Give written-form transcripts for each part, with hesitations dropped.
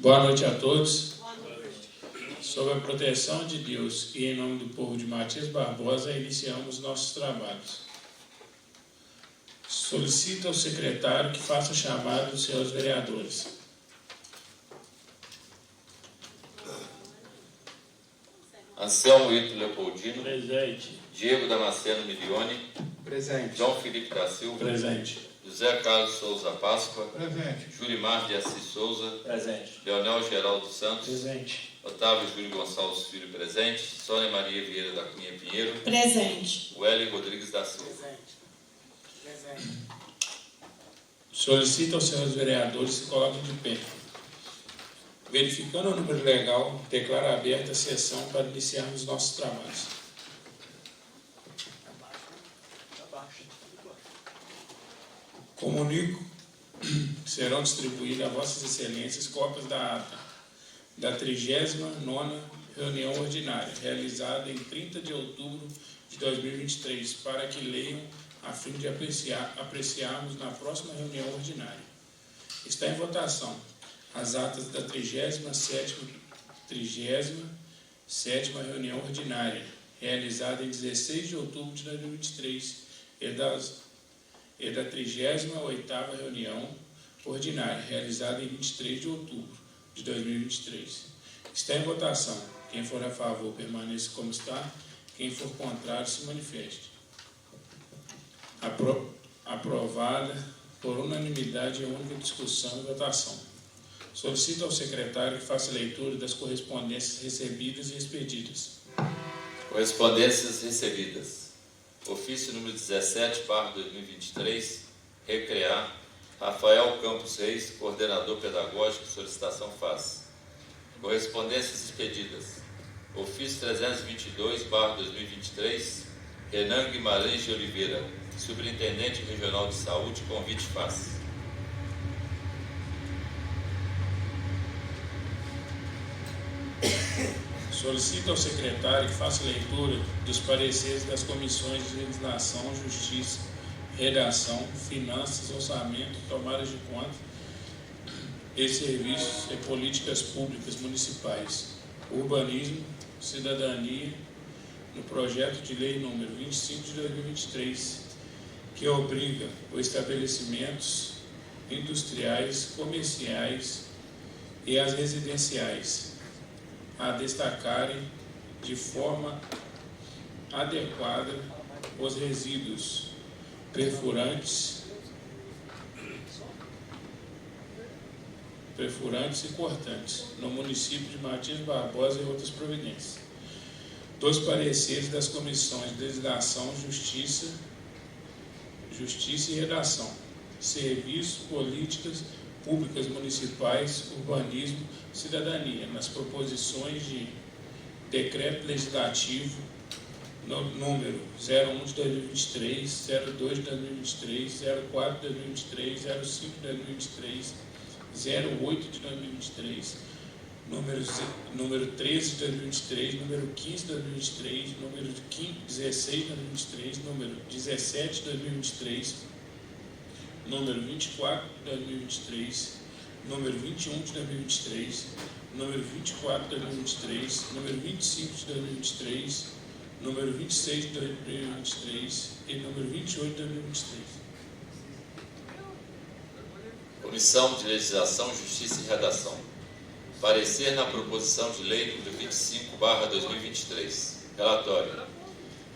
Boa noite a todos. Sob a proteção de Deus e em nome do povo de Matias Barbosa, iniciamos nossos trabalhos. Solicito ao secretário que faça chamada dos senhores vereadores. Anselmo Ito Leopoldino. Presente. Diego Damasceno Milione. Presente. João Felipe da Silva. Presente. José Carlos Souza Páscoa. Presente. Julimar de Assis Souza. Presente. Leonel Geraldo Santos. Presente. Otávio Júlio Gonçalves Filho presente. Sônia Maria Vieira da Cunha Pinheiro. Presente. Wellington Rodrigues da Silva. Presente. Solicito aos senhores vereadores que se coloquem de pé. Verificando o número legal, declaro aberta a sessão para iniciarmos nossos trabalhos. Comunico que serão distribuídas a vossas excelências cópias da ata da 39ª reunião ordinária, realizada em 30 de outubro de 2023, para que leiam a fim de apreciarmos na próxima reunião ordinária. Está em votação as atas da 37ª reunião ordinária, realizada em 16 de outubro de 2023, e da 38ª reunião ordinária, realizada em 23 de outubro de 2023. Está em votação. Quem for a favor, permaneça como está. Quem for contrário, se manifeste. Aprovada por unanimidade e única discussão e votação. Solicito ao secretário que faça leitura das correspondências recebidas e expedidas. Correspondências recebidas. Ofício número 17/2023, Recrear, Rafael Campos Reis, coordenador pedagógico, solicitação FAS. Correspondências expedidas. Ofício 322/2023, Renan Guimarães de Oliveira, superintendente regional de saúde, convite FAS. Solicito ao secretário que faça leitura dos pareceres das comissões de legislação, justiça, redação, finanças, orçamento, tomadas de conta e serviços e políticas públicas municipais, urbanismo, cidadania, no projeto de lei número 25 de 2023, que obriga os estabelecimentos industriais, comerciais e as residenciais a destacarem de forma adequada os resíduos perfurantes e cortantes no município de Matias Barbosa e outras providências. Dos pareceres das comissões de legislação, justiça e redação, serviços, políticas públicas municipais, urbanismo, cidadania, nas proposições de decreto legislativo número 01 de 2023, 02 de 2023, 04 de 2023, 05 de 2023, 08 de 2023, número 13 de 2023, número 15 de 2023, número 16 de 2023, número 17 de 2023, número 24 de 2023, número 21 de 2023, número 24 de 2023, número 25 de 2023, número 26 de 2023 e número 28 de 2023. Comissão de Legislação, Justiça e Redação. Parecer na proposição de lei número 25/2023. Relatório.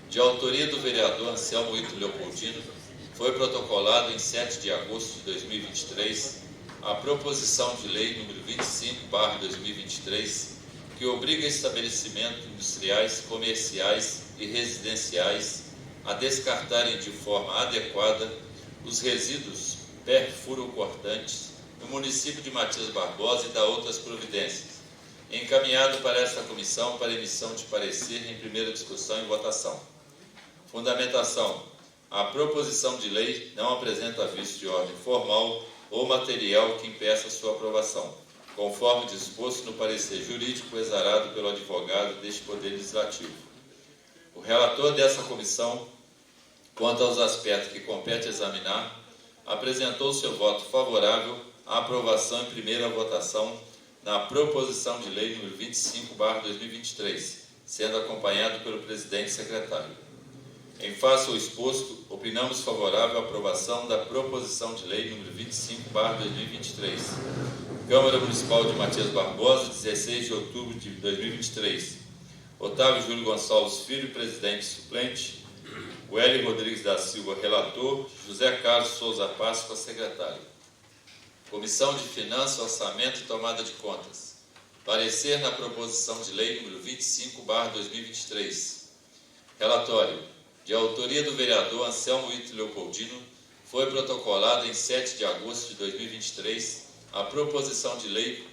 De autoria do vereador Anselmo Ito Leopoldino, foi protocolado em 7 de agosto de 2023 a proposição de lei número 25/2023, que obriga estabelecimentos industriais, comerciais e residenciais a descartarem de forma adequada os resíduos perfurocortantes no município de Matias Barbosa e da outras providências, encaminhado para esta comissão para emissão de parecer em primeira discussão e votação. Fundamentação. A proposição de lei não apresenta vício de ordem formal ou material que impeça sua aprovação, conforme disposto no parecer jurídico exarado pelo advogado deste Poder Legislativo. O relator dessa comissão, quanto aos aspectos que compete examinar, apresentou seu voto favorável à aprovação em primeira votação na proposição de lei número 25/2023, sendo acompanhado pelo presidente e secretário. Em face ao exposto, opinamos favorável à aprovação da proposição de lei número 25/2023. Câmara Municipal de Matias Barbosa, 16 de outubro de 2023. Otávio Júlio Gonçalves Filho, presidente suplente. Wélio Rodrigues da Silva, relator. José Carlos Souza Páscoa, secretário. Comissão de Finanças, Orçamento e Tomada de Contas. Parecer na proposição de lei número 25/2023. Relatório. De autoria do vereador Anselmo Ito Leopoldino, foi protocolada em 7 de agosto de 2023 a proposição de lei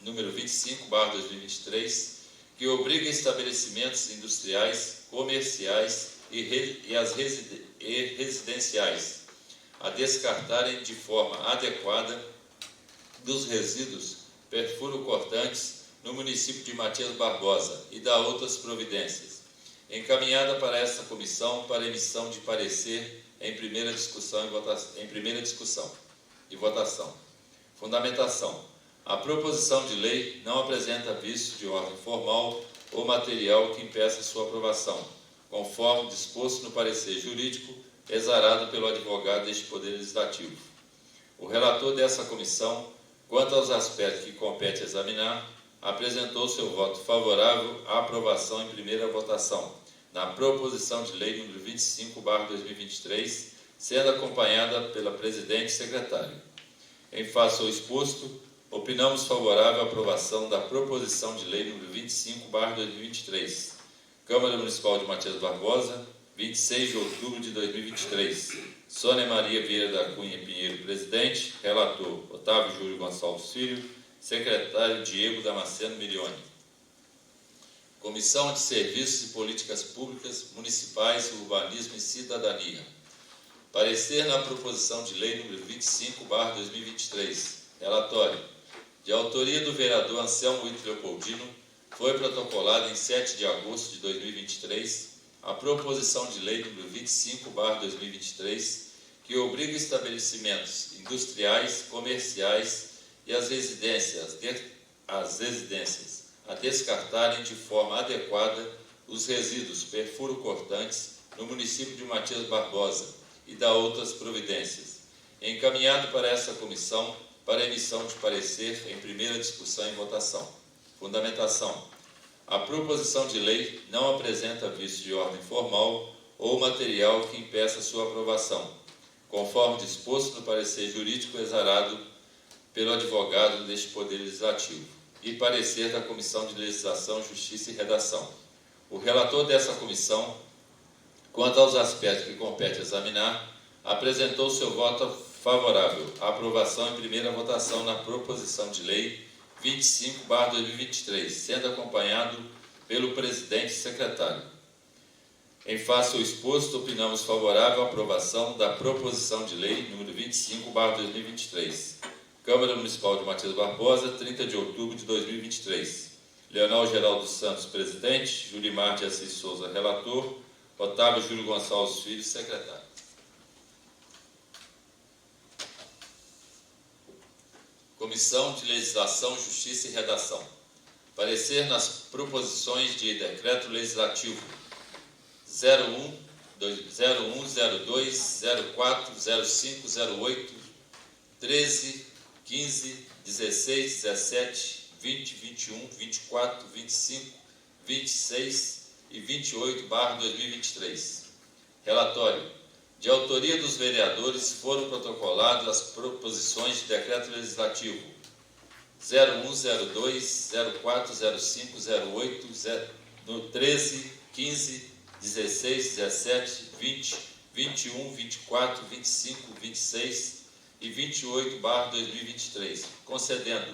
número 25/2023, que obriga estabelecimentos industriais, comerciais e residenciais a descartarem de forma adequada dos resíduos perfuro-cortantes no município de Matias Barbosa e da outras providências, encaminhada para esta comissão para emissão de parecer em primeira discussão e votação. Fundamentação. A proposição de lei não apresenta vício de ordem formal ou material que impeça sua aprovação, conforme disposto no parecer jurídico exarado pelo advogado deste Poder Legislativo. O relator dessa comissão, quanto aos aspectos que compete examinar, apresentou seu voto favorável à aprovação em primeira votação, na proposição de lei número 25/2023, sendo acompanhada pela presidente e secretário. Em face ao exposto, opinamos favorável à aprovação da proposição de lei número 25/2023. Câmara Municipal de Matias Barbosa, 26 de outubro de 2023. Sônia Maria Vieira da Cunha Pinheiro, presidente. Relator, Otávio Júlio Gonçalves Filho. Secretário, Diego Damasceno Milione. Comissão de Serviços e Políticas Públicas Municipais, Urbanismo e Cidadania. Parecer na proposição de lei número 25/2023. Relatório. De autoria do vereador Anselmo Ito Leopoldino, foi protocolada em 7 de agosto de 2023 a proposição de lei número 25/2023, que obriga estabelecimentos industriais, comerciais e as residências a descartarem de forma adequada os resíduos perfuro-cortantes no município de Matias Barbosa e da outras providências, encaminhado para essa comissão para emissão de parecer em primeira discussão e votação. Fundamentação. A proposição de lei não apresenta vício de ordem formal ou material que impeça sua aprovação, conforme disposto no parecer jurídico exarado pelo advogado deste Poder Legislativo e parecer da Comissão de Legislação, Justiça e Redação. O relator dessa comissão, quanto aos aspectos que compete examinar, apresentou seu voto favorável à aprovação em primeira votação na proposição de lei 25/2023, sendo acompanhado pelo presidente e secretário. Em face ao exposto, opinamos favorável à aprovação da proposição de lei número 25/2023. Câmara Municipal de Matias Barbosa, 30 de outubro de 2023. Leonel Geraldo Santos, presidente. Julimar de Assis Souza, relator. Otávio Júlio Gonçalves Filho, secretário. Comissão de Legislação, Justiça e Redação. Parecer nas proposições de decreto legislativo 01, 02, 04, 05, 08, 13, 15, 16, 17, 20, 21, 24, 25, 26 e 28/2023. Relatório. De autoria dos vereadores, foram protocoladas as proposições de decreto legislativo 01, 02, 04, 05, 08, 13, 15, 16, 17, 20, 21, 24, 25, 26 e 28/2023, concedendo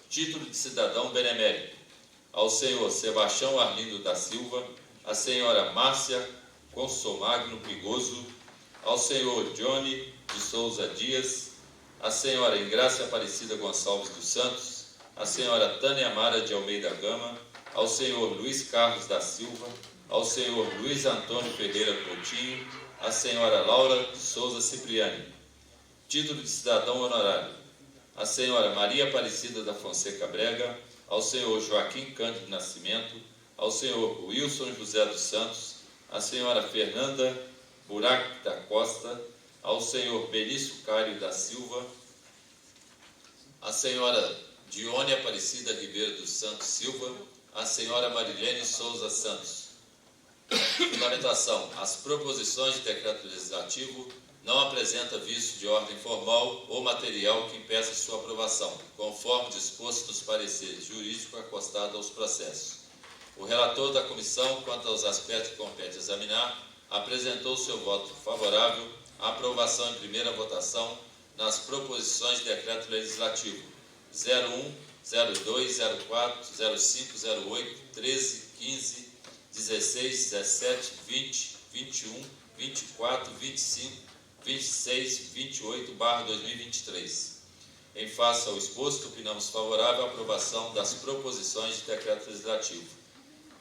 título de cidadão benemérito ao senhor Sebastião Arlindo da Silva, à senhora Márcia Consomagno Pigoso, ao senhor Johnny de Souza Dias, à senhora Ingrácia Aparecida Gonçalves dos Santos, à senhora Tânia Mara de Almeida Gama, ao senhor Luiz Carlos da Silva, ao senhor Luiz Antônio Ferreira Coutinho, à senhora Laura de Souza Cipriani. Título de cidadão honorário a senhora Maria Aparecida da Fonseca Brega, ao senhor Joaquim Cândido Nascimento, ao senhor Wilson José dos Santos, a senhora Fernanda Burac da Costa, ao senhor Benício Cário da Silva, a senhora Dione Aparecida Ribeiro dos Santos Silva, a senhora Marilene Souza Santos. Fundamentação: as proposições de decreto legislativo não apresentam vício de ordem formal ou material que impeça sua aprovação, conforme disposto nos pareceres jurídicos acostados aos processos. O relator da comissão, quanto aos aspectos que compete examinar, apresentou seu voto favorável à aprovação em primeira votação nas proposições de decreto legislativo 01, 02, 04, 05, 08, 13, 15, 16, 17, 20, 21, 24, 25, 26 e 28/2023. Em face ao exposto, opinamos favorável à aprovação das proposições de decreto legislativo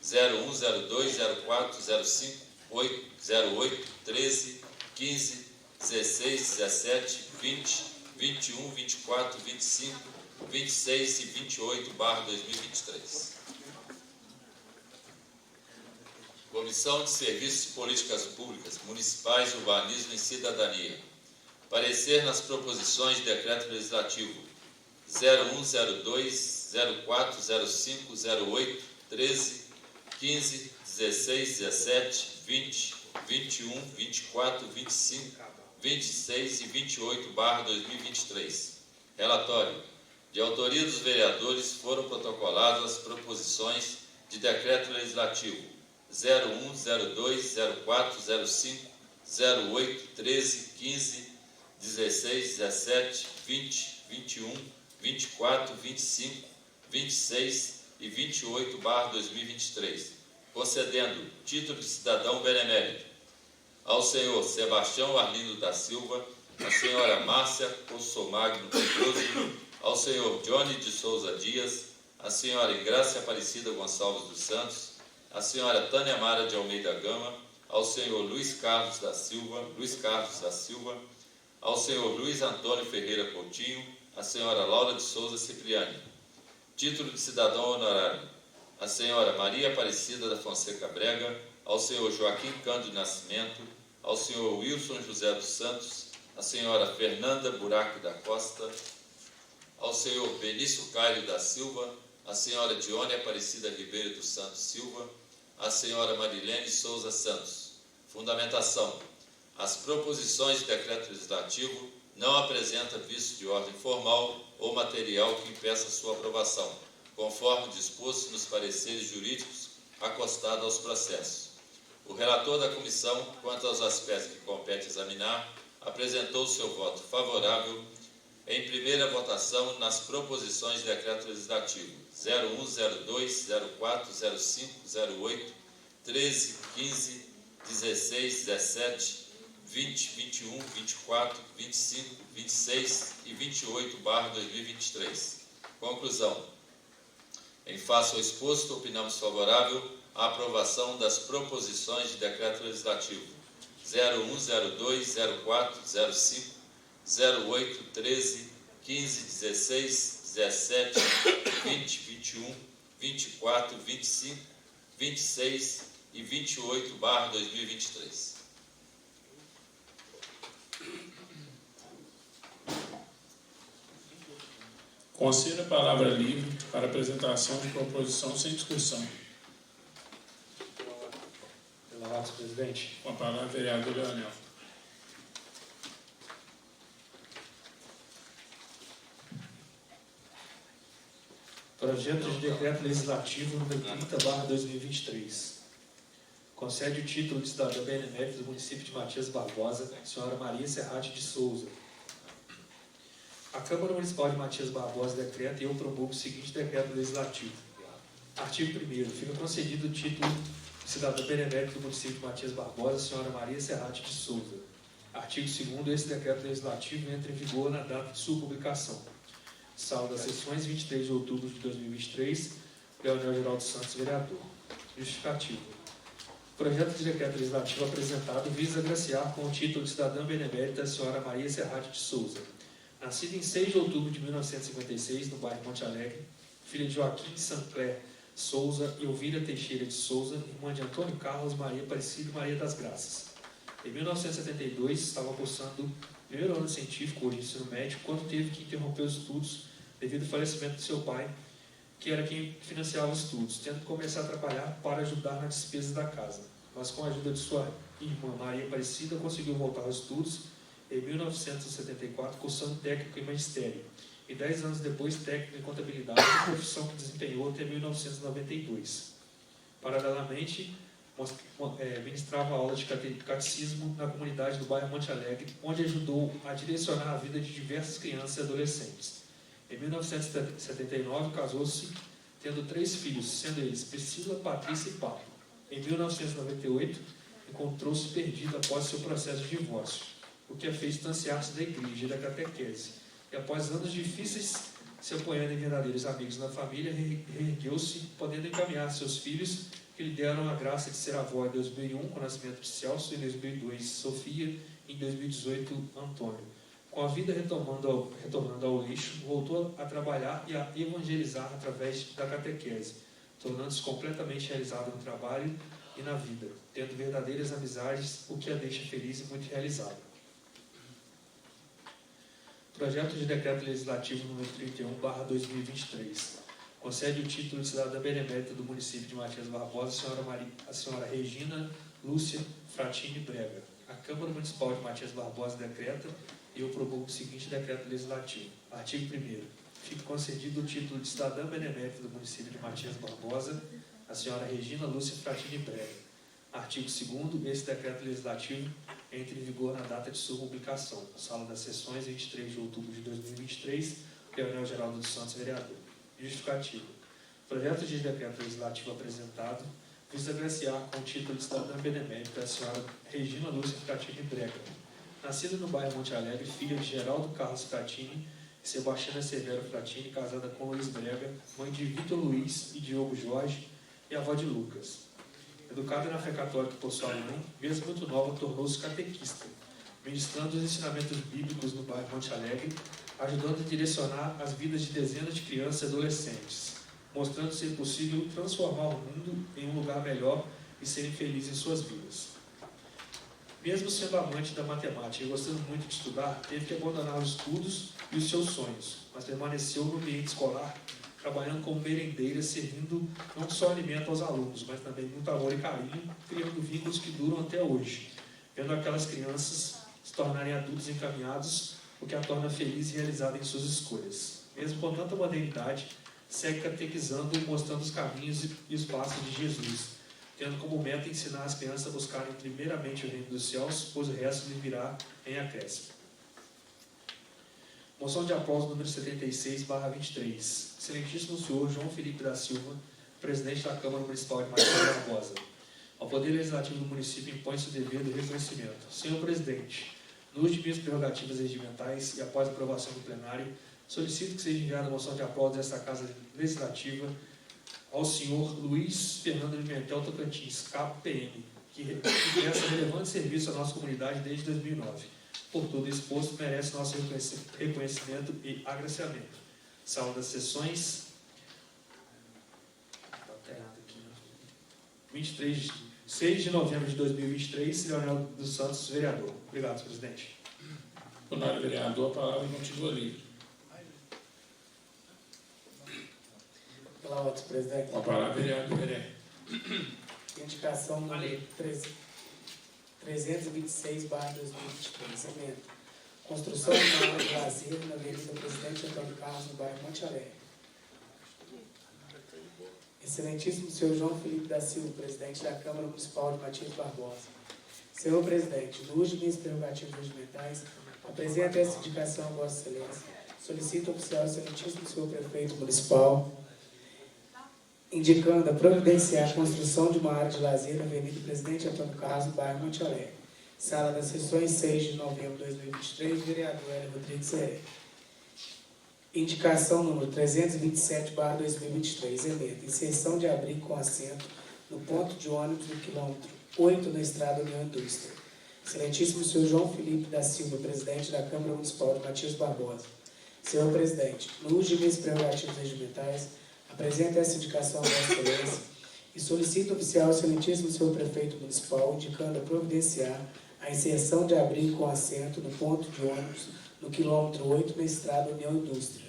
01, 02, 04, 05, 08, 13, 15, 16, 17, 20, 21, 24, 25, 26 e 28/2023. Comissão de Serviços e Políticas Públicas, Municipais, Urbanismo e Cidadania. Parecer nas proposições de decreto legislativo 01, 02, 04, 05, 08, 13, 15, 16, 17, 20, 21, 24, 25, 26 e 28/2023. Relatório. De autoria dos vereadores, foram protocoladas as proposições de decreto legislativo 01, 02, 04, 05, 08, 13, 15, 16, 17, 20, 21, 24, 25, 26 e 28/2023, concedendo título de cidadão benemérito ao senhor Sebastião Arlindo da Silva, à senhora Márcia Possomagno Pedroso, ao senhor Johnny de Souza Dias, à senhora Ingrácia Aparecida Gonçalves dos Santos, à senhora Tânia Mara de Almeida Gama, ao senhor Luiz Carlos da Silva, ao senhor Luiz Antônio Ferreira Coutinho, à senhora Laura de Souza Cipriani. Título de cidadão honorário: à senhora Maria Aparecida da Fonseca Brega, ao senhor Joaquim Cândido Nascimento, ao senhor Wilson José dos Santos, à senhora Fernanda Burac da Costa, ao senhor Benício Cário da Silva, à senhora Dione Aparecida Ribeiro dos Santos Silva, à senhora Marilene Souza Santos. Fundamentação: as proposições de decreto legislativo não apresentam vício de ordem formal ou material que impeça sua aprovação, conforme disposto nos pareceres jurídicos acostados aos processos. O relator da comissão, quanto aos aspectos que compete examinar, apresentou seu voto favorável em primeira votação nas proposições de decreto legislativo 01, 02, 04, 05, 08, 13, 15, 16, 17, 20, 21, 24, 25, 26 e 28/2023. Conclusão. Em face ao exposto, opinamos favorável à aprovação das proposições de decreto legislativo 01, 02, 04, 05, 08, 13, 15, 16, 17, 20, 21, 24, 25, 26 e 28/2023. Conceda a palavra livre para apresentação de proposição sem discussão. Pela ordem, presidente. Com a palavra, vereador Leonel. Projeto de decreto legislativo número 30/2023. Concede o título de cidadã benemérito do município de Matias Barbosa, senhora Maria Serrate de Souza. A Câmara Municipal de Matias Barbosa decreta e eu promulgo o seguinte decreto legislativo. Artigo 1º. Fica concedido o título de cidadã benemérito do município de Matias Barbosa, senhora Maria Serrate de Souza. Artigo 2º. Esse decreto legislativo entra em vigor na data de sua publicação. Sala das sessões, 23 de outubro de 2023, Leonel Geraldo Santos, vereador. Justificativo. O projeto de decreto legislativo apresentado visa agraciar com o título de cidadã benemérita a senhora Maria Serrate de Souza, Nascida em 6 de outubro de 1956, no bairro Monte Alegre, filha de Joaquim Sancler Souza e Elvira Teixeira de Souza, irmã de Antônio Carlos, Maria Aparecida e Maria das Graças. Em 1972, estava cursando o primeiro ano científico, hoje ensino médio, quando teve que interromper os estudos devido ao falecimento de seu pai, que era quem financiava os estudos, tendo que começar a trabalhar para ajudar nas despesas da casa. Mas com a ajuda de sua irmã Maria Aparecida, conseguiu voltar aos estudos em 1974, cursando técnico em magistério, e 10 anos depois técnico em contabilidade, profissão que desempenhou até 1992. Paralelamente, ministrava aulas de catecismo na comunidade do bairro Monte Alegre, onde ajudou a direcionar a vida de diversas crianças e adolescentes. Em 1979, casou-se, tendo 3 filhos, sendo eles Priscila, Patrícia e Pablo. Em 1998, encontrou-se perdida após seu processo de divórcio, o que a fez distanciar-se da igreja e da catequese. E após anos difíceis, se apoiando em verdadeiros amigos na família, reergueu-se, podendo encaminhar seus filhos, que lhe deram a graça de ser avó em 2001, com o nascimento de Celso, em 2002, Sofia, e em 2018, Antônio. Com a vida retornando ao eixo, voltou a trabalhar e a evangelizar através da catequese, tornando-se completamente realizado no trabalho e na vida, tendo verdadeiras amizades, o que a deixa feliz e muito realizada. Projeto de Decreto Legislativo número 31/2023. Concede o título de cidadã benemérita do município de Matias Barbosa a senhora Regina Lúcia Fratini Brega. A Câmara Municipal de Matias Barbosa decreta e eu proponho o seguinte decreto legislativo. Artigo 1º. Fica concedido o título de cidadã benemérita do município de Matias Barbosa a senhora Regina Lúcia Fratini Brega. Artigo 2º. Esse decreto legislativo entra em vigor na data de sua publicação. Sala das Sessões, 23 de outubro de 2023, Leonel Geraldo dos Santos, vereador. Justificativo. Projeto de decreto legislativo apresentado visa agraciar com o título de cidadã benemérita a senhora Regina Lúcia Fratini Brega, nascida no bairro Monte Alegre, filha de Geraldo Carlos Fratini e Sebastiana Severo Fratini, casada com Luiz Brega, mãe de Vitor Luiz e Diogo Jorge, e avó de Lucas. Educada na fé católica por sua mãe, mesmo muito nova, tornou-se catequista, ministrando os ensinamentos bíblicos no bairro Monte Alegre, ajudando a direcionar as vidas de dezenas de crianças e adolescentes, mostrando ser possível transformar o mundo em um lugar melhor e serem felizes em suas vidas. Mesmo sendo amante da matemática e gostando muito de estudar, teve que abandonar os estudos e os seus sonhos, mas permaneceu no ambiente escolar, trabalhando como merendeira, servindo não só alimento aos alunos, mas também muito amor e carinho, criando vínculos que duram até hoje, vendo aquelas crianças se tornarem adultos encaminhados, o que a torna feliz e realizada em suas escolhas. Mesmo com tanta modernidade, segue catequizando e mostrando os caminhos e os passos de Jesus, tendo como meta ensinar as crianças a buscarem primeiramente o reino dos céus, pois o resto lhe virá em acréscimo. Moção de aplauso número 76/23. Excelentíssimo senhor João Felipe da Silva, presidente da Câmara Municipal de Matias Barbosa. Ao Poder Legislativo do município impõe-se o dever do reconhecimento. Senhor presidente, no uso de minhas prerrogativas regimentais e após a aprovação do plenário, solicito que seja enviada a moção de aplauso desta Casa Legislativa ao senhor Luiz Fernando Pimentel Tocantins, capo PM, que presta relevante serviço à nossa comunidade desde 2009. Por tudo exposto, merece nosso reconhecimento e agraciamento. Sala das Sessões, 6 de novembro de 2023, Leonel dos Santos, vereador. Obrigado, presidente. Honorário vereador, a palavra continua livre. Pela ordem, presidente. Com a palavra, vereador Veré. Indicação número 326/2023. Emenda. Construção de uma área de lazer na Avenida Presidente Antônio Carlos, no bairro Monte Alegre. Excelentíssimo senhor João Felipe da Silva, presidente da Câmara Municipal de Matias Barbosa. Senhor presidente, no uso de minhas prerrogativas regimentais, apresento essa indicação a Vossa Excelência. Solicito oficial ao excelentíssimo senhor prefeito municipal, indicando a providenciar a construção de uma área de lazer na Avenida Presidente Antônio Carlos, no bairro Monte Alegre. Sala das Sessões, 6 de novembro de 2023, vereador Hélio Rodrigues Zeré. Indicação número 327/2023, emenda. Inserção de abrigo com assento no ponto de ônibus do quilômetro 8 na Estrada União Indústria. Excelentíssimo senhor João Felipe da Silva, presidente da Câmara Municipal de Matias Barbosa. Senhor presidente, no uso de minhas prerrogativas regimentais, apresento essa indicação a Vossa Excelência e solicito oficial ao excelentíssimo senhor prefeito municipal, indicando a providenciar a inserção de abrigo com assento no ponto de ônibus no quilômetro 8 na estrada União Indústria.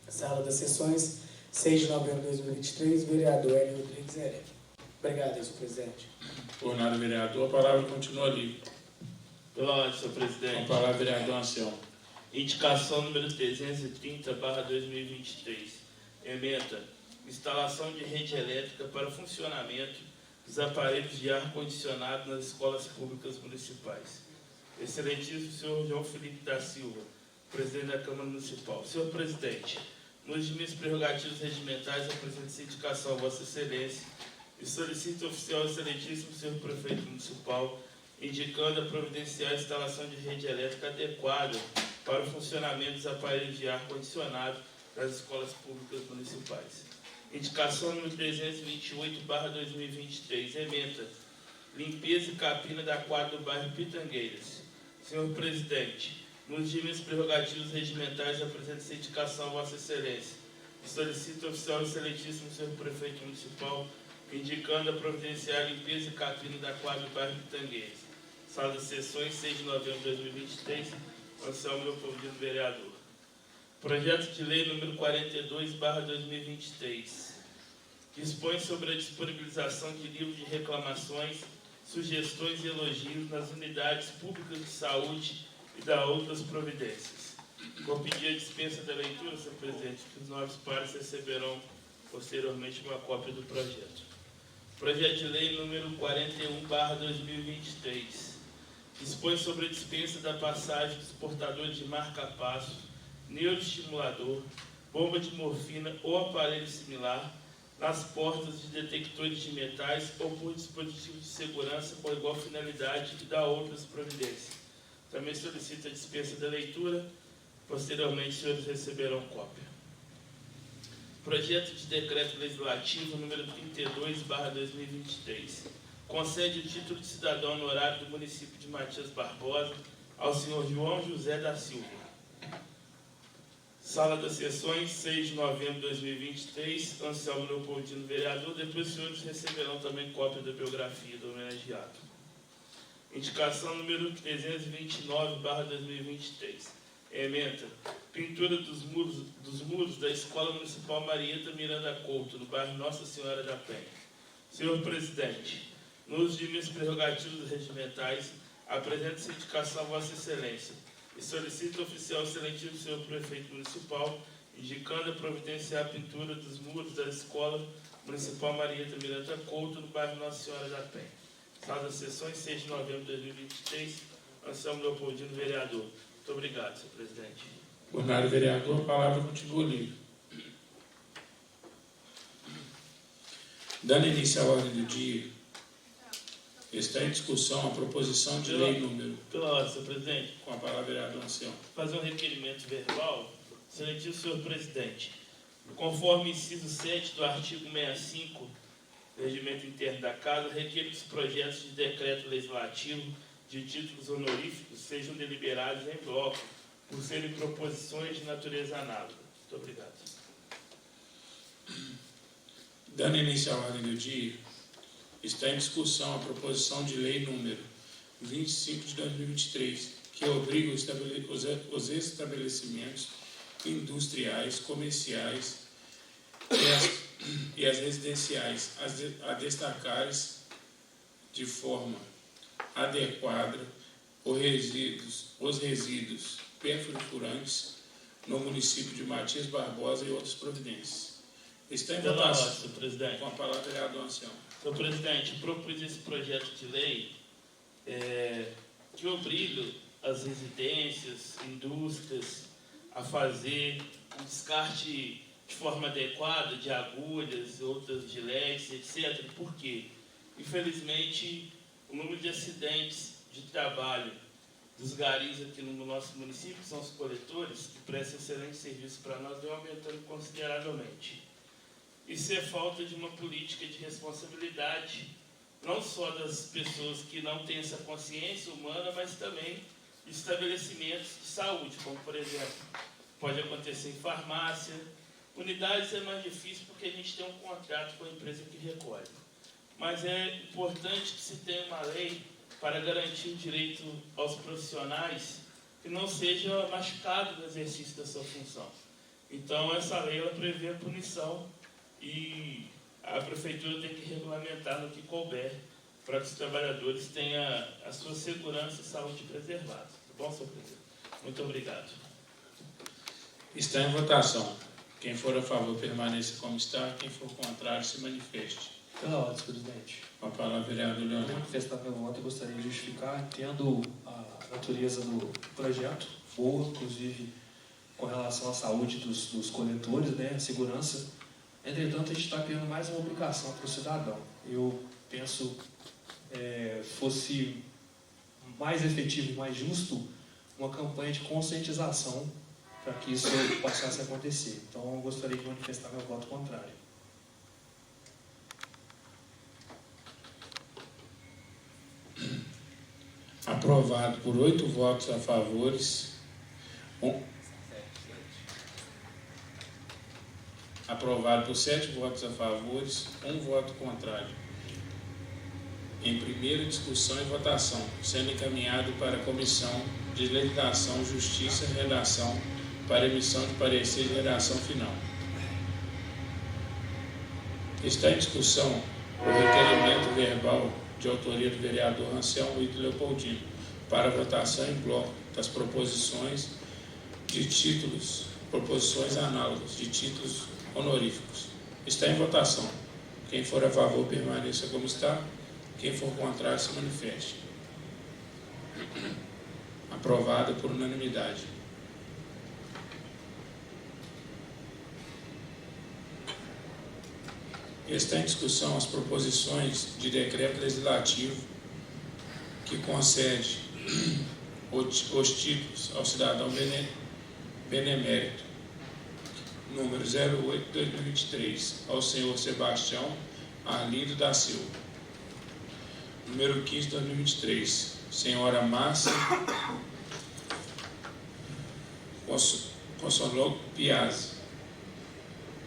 Sala das sessões, 6 de novembro de 2023, vereador Hélio Rodrigues Heré. Obrigado, senhor presidente. Por nada, vereador. A palavra continua livre. Pela ordem, senhor Com presidente. a palavra, vereador Anselmo. Indicação número 330/2023. Ementa: instalação de rede elétrica para o funcionamento dos aparelhos de ar-condicionado nas escolas públicas municipais. Excelentíssimo senhor João Felipe da Silva, presidente da Câmara Municipal. Senhor presidente, nos minhas prerrogativas regimentais, apresento essa indicação a Vossa Excelência e solicito oficial ao excelentíssimo senhor prefeito municipal, indicando a providenciar a instalação de rede elétrica adequada para o funcionamento dos aparelhos de ar-condicionado das escolas públicas municipais. Indicação número 328/2023. Ementa: limpeza e capina da quadra do bairro Pitangueiras. Senhor presidente, nos minhas prerrogativas regimentais, apresento essa indicação a Vossa Excelência e solicito oficial ao excelentíssimo senhor prefeito municipal, indicando a providenciar a limpeza e capina da quadra do bairro Pitangueiras. Sala das sessões, 6 de novembro de 2023. Anselmo Leopoldino, vereador. Projeto de lei número 42/2023. Dispõe sobre a disponibilização de livros de reclamações, sugestões e elogios nas unidades públicas de saúde e da outras providências. Vou pedir a dispensa da leitura, senhor presidente, que os novos pares receberão posteriormente uma cópia do projeto. Projeto de lei número 41/2023. Dispõe sobre a dispensa da passagem dos portadores de marca-passo, neuroestimulador, bomba de morfina ou aparelho similar nas portas de detectores de metais ou por dispositivos de segurança com igual finalidade e da outras providências. Também solicito a dispensa da leitura. Posteriormente, os senhores receberão cópia. Projeto de decreto legislativo número 32/2023. Concede o título de cidadão honorário do município de Matias Barbosa ao senhor João José da Silva. Sala das sessões, 6 de novembro de 2023, Anselmo Leopoldino, vereador. Depois os senhores receberão também cópia da biografia do homenageado. Indicação número 329/2023. Ementa: pintura dos muros da Escola Municipal Marieta Miranda Couto, no bairro Nossa Senhora da Penha. Senhor presidente, no uso de minhas prerrogativas regimentais, apresento essa indicação a Vossa Excelência e solicito oficial excelentíssimo senhor prefeito municipal, indicando a providenciar a pintura dos muros da Escola Municipal Marieta Miranda Couto, no bairro Nossa Senhora da Penha. Sala das sessões, 6 de novembro de 2023, Anselmo Leopoldino, vereador. Muito obrigado, senhor presidente. Por nada, vereador. A palavra continua livre. Dando início à ordem do dia, está em discussão a proposição de lei número... Pela ordem, senhor presidente. Com a palavra, vereador Anselmo. Fazer um requerimento verbal. Excelentíssimo senhor presidente, conforme inciso 7 do artigo 65 do Regimento Interno da Casa, requer que os projetos de decreto legislativo de títulos honoríficos sejam deliberados em bloco, por serem proposições de natureza análoga. Muito obrigado. Dando início à ordem do dia, está em discussão a proposição de lei número 25 de 2023, que obriga os estabelecimentos industriais, comerciais e as residenciais a destacar-se de forma adequada os resíduos perfluorantes no município de Matias Barbosa e outras providências. Está em votação. Senhor presidente. Com a palavra, vereador Anselmo. Senhor presidente, propus esse projeto de lei que obriga as residências, indústrias a fazer o descarte de forma adequada de agulhas, outras giletes, etc. Por quê? Infelizmente, o número de acidentes de trabalho dos garis aqui no nosso município, que são os coletores, que prestam excelente serviço para nós, vem aumentando consideravelmente. Isso é falta de uma política de responsabilidade não só das pessoas que não têm essa consciência humana, mas também de estabelecimentos de saúde, como, por exemplo, pode acontecer em farmácia. Unidades é mais difícil porque a gente tem um contrato com a empresa que recolhe. Mas é importante que se tenha uma lei para garantir o direito aos profissionais que não seja machucado no exercício da sua função. Então, essa lei ela prevê a punição e a prefeitura tem que regulamentar no que couber para que os trabalhadores tenham a sua segurança e saúde preservada. Tá bom, senhor presidente? Muito obrigado. Está em votação. Quem for a favor, permaneça como está. Quem for contrário, se manifeste. Pela ordem, senhor presidente. Com a palavra, vereador Para Leonel. manifestar meu voto, eu gostaria de justificar, entendo a natureza do projeto, boa, inclusive com relação à saúde dos coletores, né, a segurança. Entretanto, a gente está criando mais uma obrigação para o cidadão. Eu penso fosse mais efetivo e mais justo uma campanha de conscientização para que isso passasse a acontecer. Então, eu gostaria de manifestar meu voto contrário. Aprovado por 8 votos a favores. Aprovado por 7 votos a favores, 1 voto contrário. Em primeira discussão e votação, sendo encaminhado para a Comissão de Legislação, Justiça e Redação para emissão de parecer de redação final. Está em discussão o requerimento verbal de autoria do vereador Anselmo Ito Leopoldino para votação em bloco das proposições de títulos, proposições análogas de títulos honoríficos. Está em votação. Quem for a favor, permaneça como está. Quem for contrário, se manifeste. Aprovada por unanimidade. Está em discussão as proposições de decreto legislativo que concede os títulos ao cidadão benemérito, número 08/2023, ao senhor Sebastião Arlindo da Silva, número 15/2023, senhora Márcia Consolog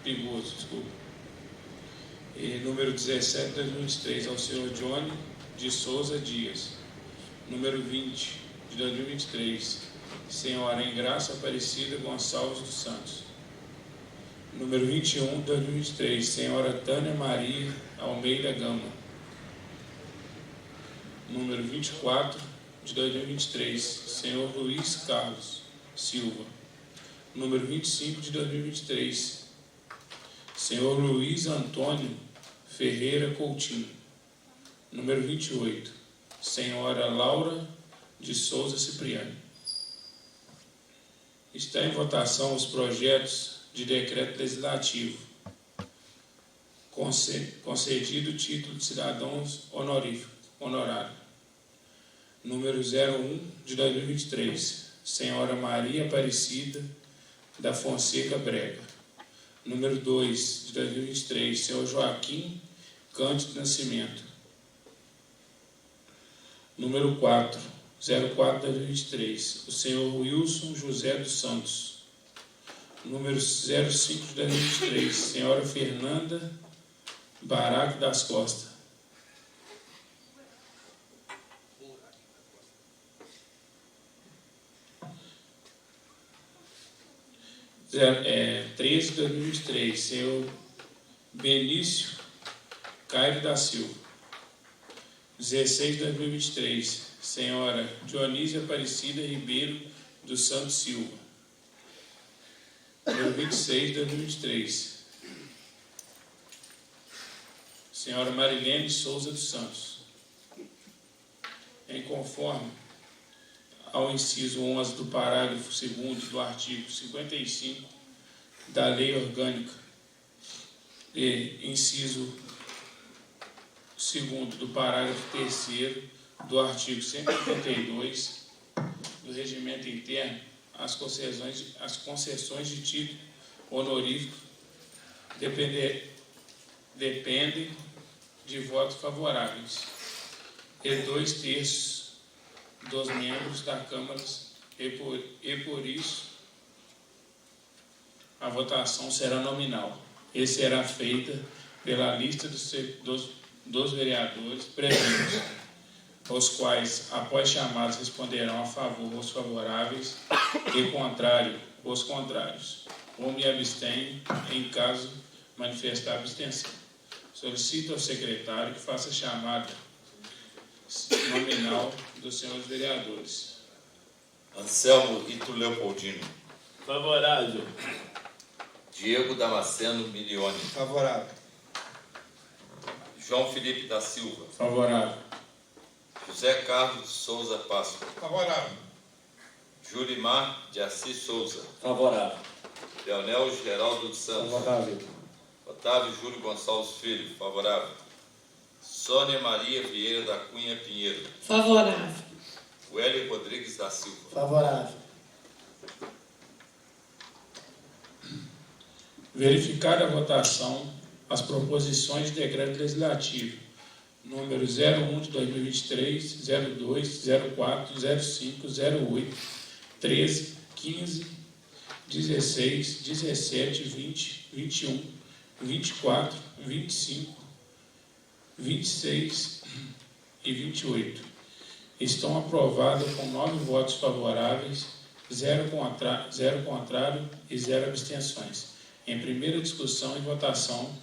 Pigoso, desculpa. E número 17/2023, ao senhor Johnny de Souza Dias. Número 20/2023, senhora Engraça Aparecida Gonçalves dos Santos. Número 21/2023, senhora Tânia Maria Almeida Gama. Número 24/2023, senhor Luiz Carlos Silva. Número 25/2023, senhor Luiz Antônio Ferreira Coutinho. Número 28, senhora Laura de Souza Cipriani. Está em votação os projetos de decreto legislativo concedido o título de cidadãos honorário. Número 01/2023, senhora Maria Aparecida da Fonseca Brega. Número 2/2023, senhor Joaquim Cândido Nascimento. Número 04/2023, o senhor Wilson José dos Santos. Número 05/2023, senhora Fernanda Baraque das Costa. 13/2023, senhor Benício Cairo da Silva. 16/2023, senhora Dionísia Aparecida Ribeiro dos Santos Silva. Número 26/2023, senhora Marilene Souza dos Santos. Em conforme ao inciso 11 do parágrafo 2º do artigo 55 da Lei Orgânica e inciso 2º do parágrafo 3º do artigo 182 do Regimento Interno, as concessões de título honorífico dependem de votos favoráveis e 2/3 dos membros da Câmara, e por isso a votação será nominal e será feita pela lista dos vereadores presentes, os quais, após chamados, responderão a favor os favoráveis e contrário os contrários, ou me abstenho em caso manifestar abstenção. Solicito ao secretário que faça a chamada nominal dos senhores vereadores. Anselmo Ito Leopoldino. Favorável. Diego Damasceno Milione. Favorável. João Felipe da Silva. Favorável. José Carlos de Souza Páscoa. Favorável. Julimar de Assis Souza. Favorável. Leonel Geraldo dos Santos. Favorável. Otávio Júlio Gonçalves Filho. Favorável. Sônia Maria Vieira da Cunha Pinheiro. Favorável. Wélio Rodrigues da Silva. Favorável. Verificada a votação, as proposições de decreto legislativo número 01 de 2023, 02, 04, 05, 08, 13, 15, 16, 17, 20, 21, 24, 25, 26 e 28 estão aprovadas com 9 votos favoráveis, 0 contrário e 0 abstenções. Em primeira discussão e votação,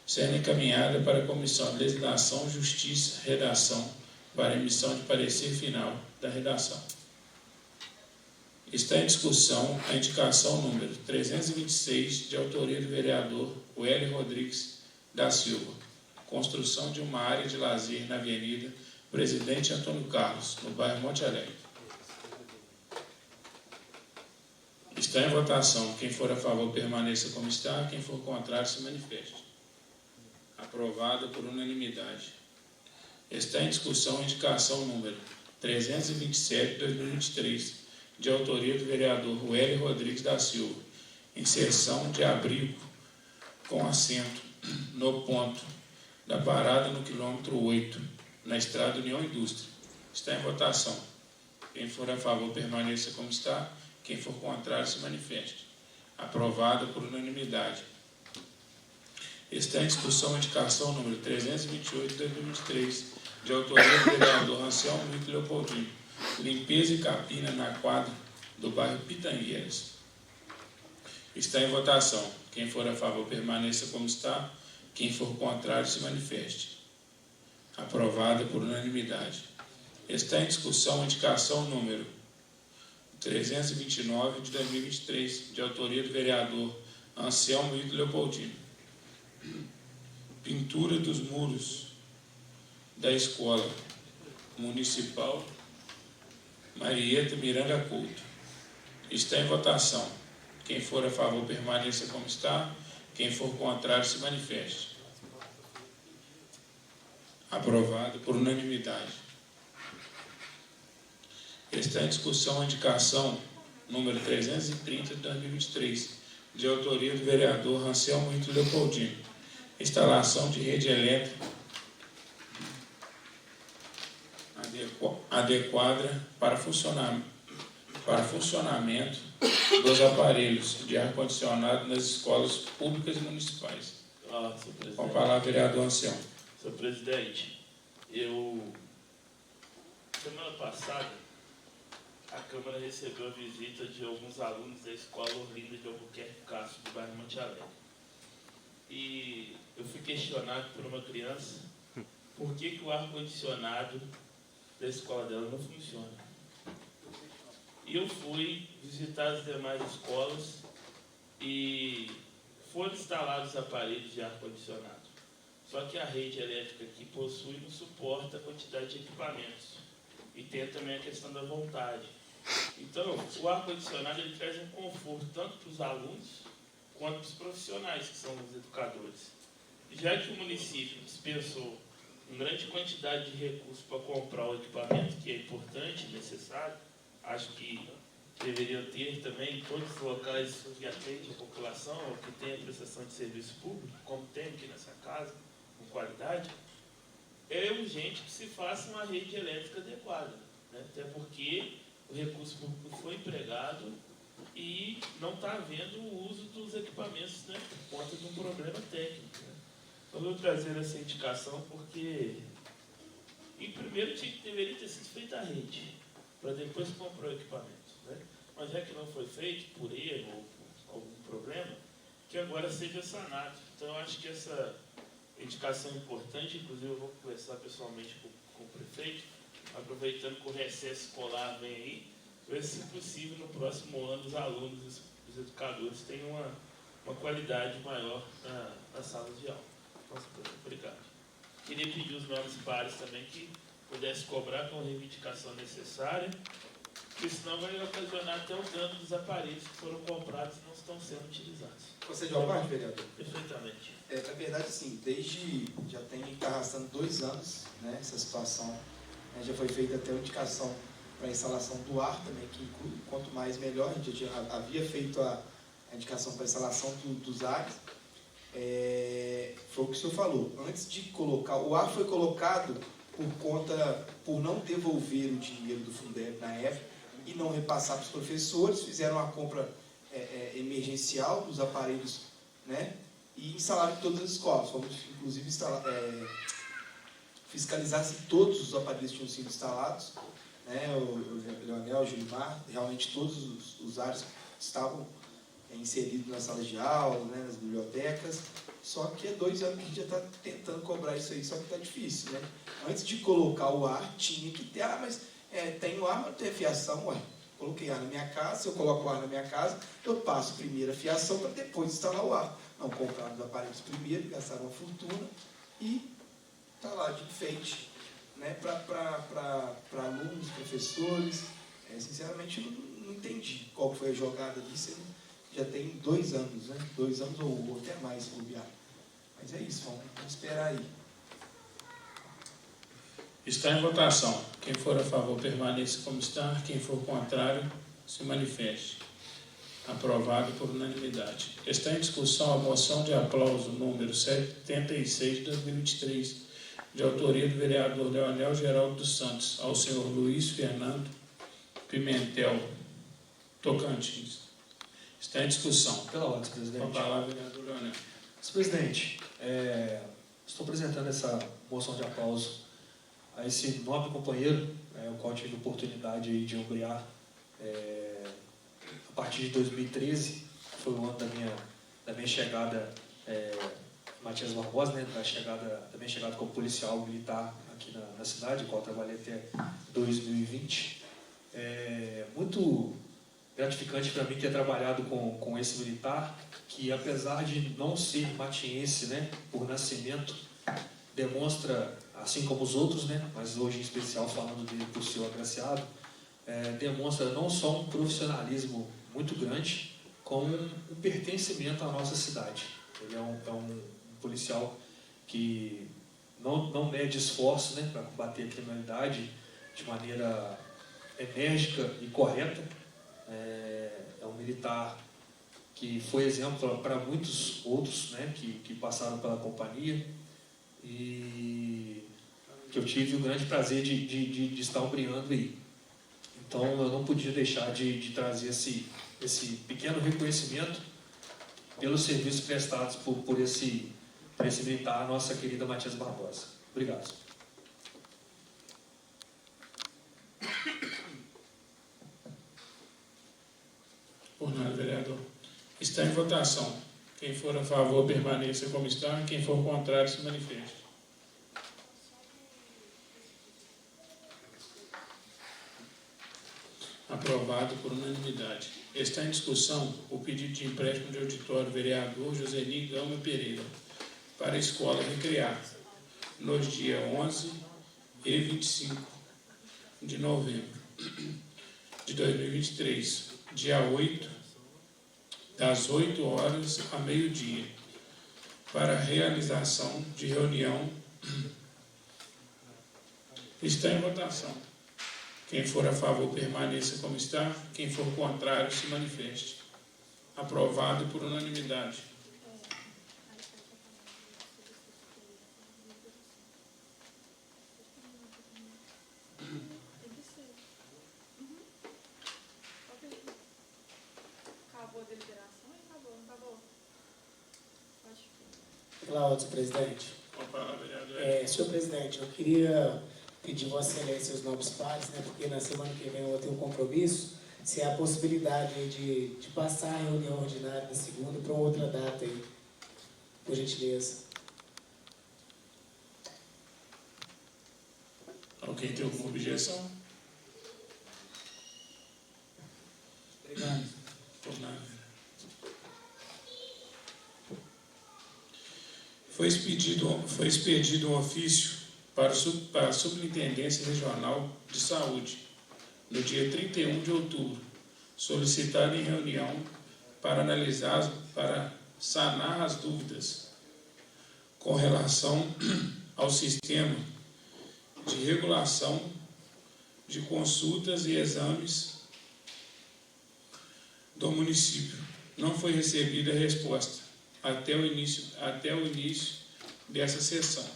sendo encaminhada para a Comissão de Legislação, Justiça, Redação, para emissão de parecer final da redação. Está em discussão a indicação número 326, de autoria do vereador Wélio Rodrigues da Silva, construção de uma área de lazer na Avenida Presidente Antônio Carlos, no bairro Monte Alegre. Está em votação. Quem for a favor, permaneça como está. Quem for contrário, se manifeste. Aprovado por unanimidade. Está em discussão a indicação número 327 de 2023, de autoria do vereador Wélio Rodrigues da Silva, inserção de abrigo com assento no ponto da parada no quilômetro 8, na Estrada União Indústria. Está em votação. Quem for a favor, permaneça como está. Quem for contrário, se manifeste. Aprovado por unanimidade. Está em discussão a indicação número 328 de 2023, de autoria do vereador Anselmo Ito Leopoldino, limpeza e capina na quadra do bairro Pitangueiras. Está em votação. Quem for a favor, permaneça como está. Quem for contrário, se manifeste. Aprovada por unanimidade. Está em discussão a indicação número 329 de 2023, de autoria do vereador Anselmo Ito Leopoldino. Pintura dos muros da Escola Municipal Marieta Miranda Couto. Está em votação. Quem for a favor, permaneça como está. Quem for contrário, se manifeste. Aprovado por unanimidade. Está em discussão a indicação número 330 de 2023, de autoria do vereador Anselmo Ito Leopoldino. Instalação de rede elétrica adequada para funcionamento dos aparelhos de ar-condicionado nas escolas públicas e municipais. Senhor presidente. Com a palavra, vereador Anselmo. Senhor presidente, semana passada, a Câmara recebeu a visita de alguns alunos da Escola Orlinda de Albuquerque Castro, do bairro Monte Alegre. E eu fui questionado por uma criança por que o ar-condicionado da escola dela não funciona. E eu fui visitar as demais escolas e foram instalados aparelhos de ar-condicionado. Só que a rede elétrica que possui não suporta a quantidade de equipamentos. E tem também a questão da voltagem. Então, o ar-condicionado ele traz um conforto tanto para os alunos quanto para os profissionais, que são os educadores. Já que o município dispensou uma grande quantidade de recursos para comprar o equipamento, que é importante e necessário, acho que deveriam ter também em todos os locais que atendem a população, ou que tem a prestação de serviço público, como tem aqui nessa casa, com qualidade. é urgente que se faça uma rede elétrica adequada, né? Até porque o recurso público foi empregado e não está havendo o uso dos equipamentos, né, por conta de um problema técnico, né? Então, eu vou trazer essa indicação porque, em primeiro, deveria ter sido feita a rede, para depois comprar o equipamento, né? Mas já que não foi feito, por erro ou por algum problema, que agora seja sanado. Então, eu acho que essa indicação é importante, inclusive eu vou conversar pessoalmente com o prefeito, aproveitando que o recesso escolar vem aí, ver se possível no próximo ano os alunos, os educadores tenham uma qualidade maior na sala de aula. Nossa, obrigado. Queria pedir os nomes pares também que pudesse cobrar com a reivindicação necessária, porque senão vai ocasionar até o dano dos aparelhos que foram comprados e não estão sendo utilizados. Você de parte, vereador? Perfeitamente. Na verdade, sim, já está arrastando 2 anos, né, essa situação, né, já foi feita até uma indicação para a instalação do ar também, que inclui, quanto mais melhor. A gente já havia feito a indicação para a instalação dos ares. Foi o que o senhor falou, antes de colocar, o ar foi colocado por não devolver o dinheiro do Fundeb na época e não repassar para os professores, fizeram uma compra emergencial dos aparelhos, né, e instalaram em todas as escolas. Fomos, inclusive, fiscalizar se todos os aparelhos tinham sido instalados, né, o Leonel, o Gilmar, realmente todos os ares estavam inseridos nas salas de aula, né, nas bibliotecas, só que 2 anos que a gente já está tentando cobrar isso aí, só que está difícil, né? Antes de colocar o ar, tinha que ter, mas tem o ar, mas não tem fiação, coloquei ar na minha casa, se eu coloco o ar na minha casa, eu passo primeiro a fiação para depois instalar o ar. Não, compraram os aparelhos primeiro, gastaram uma fortuna e está lá de enfeite, né, para alunos, professores. Sinceramente, não entendi qual foi a jogada disso. Já tem 2 anos, né? 2 anos ou até mais, se bobear. Mas é isso, vamos esperar aí. Está em votação. Quem for a favor, permaneça como está. Quem for contrário, se manifeste. Aprovado por unanimidade. Está em discussão a moção de aplauso número 76 de 2023, de autoria do vereador Leonel Geraldo dos Santos, ao senhor Luiz Fernando Pimentel Tocantins. Está em discussão. Pela ordem, presidente. Com a palavra, vereador Leonel. Senhor presidente, estou apresentando essa moção de aplauso a esse nobre companheiro, o qual tive a oportunidade de ombrear a partir de 2013, que foi o ano da minha chegada Matias Barbosa, né, da minha chegada como policial militar aqui na cidade, o qual trabalhei até 2020. Muito gratificante para mim ter trabalhado com esse militar, que apesar de não ser matiense, né, por nascimento, demonstra, assim como os outros, né, mas hoje em especial falando dele por seu agraciado, demonstra não só um profissionalismo muito grande, como um pertencimento à nossa cidade. Ele é um policial que não mede esforço, né, para combater a criminalidade de maneira enérgica e correta. É um militar que foi exemplo para muitos outros, né, que passaram pela companhia, e que eu tive o grande prazer de estar ombreando aí. Então eu não podia deixar de trazer esse pequeno reconhecimento pelos serviços prestados por esse militar, a nossa querida Matias Barbosa. Obrigado. Por nada, vereador. Está em votação. Quem for a favor, permaneça como está. Quem for contrário, se manifeste. Aprovado por unanimidade. Está em discussão o pedido de empréstimo de auditório vereador Joseni Gama Pereira para a Escola Recrear, nos dias 11 e 25 de novembro de 2023, dia 8, das 8 horas a meio-dia, para a realização de reunião. Está em votação. Quem for a favor, permaneça como está. Quem for contrário, se manifeste. Aprovado por unanimidade. Cláudio, presidente. Com a palavra, vereador. Senhor presidente, eu queria pedir Vossa Excelência os novos pares, né, porque na semana que vem eu vou ter um compromisso, se há a possibilidade aí de passar a reunião ordinária da segunda para outra data aí, por gentileza. Alguém tem alguma objeção? Obrigado. Por nada. Foi expedido um ofício para a Superintendência Regional de Saúde, no dia 31 de outubro, solicitado em reunião para sanar as dúvidas com relação ao sistema de regulação de consultas e exames do município. Não foi recebida a resposta até o início dessa sessão.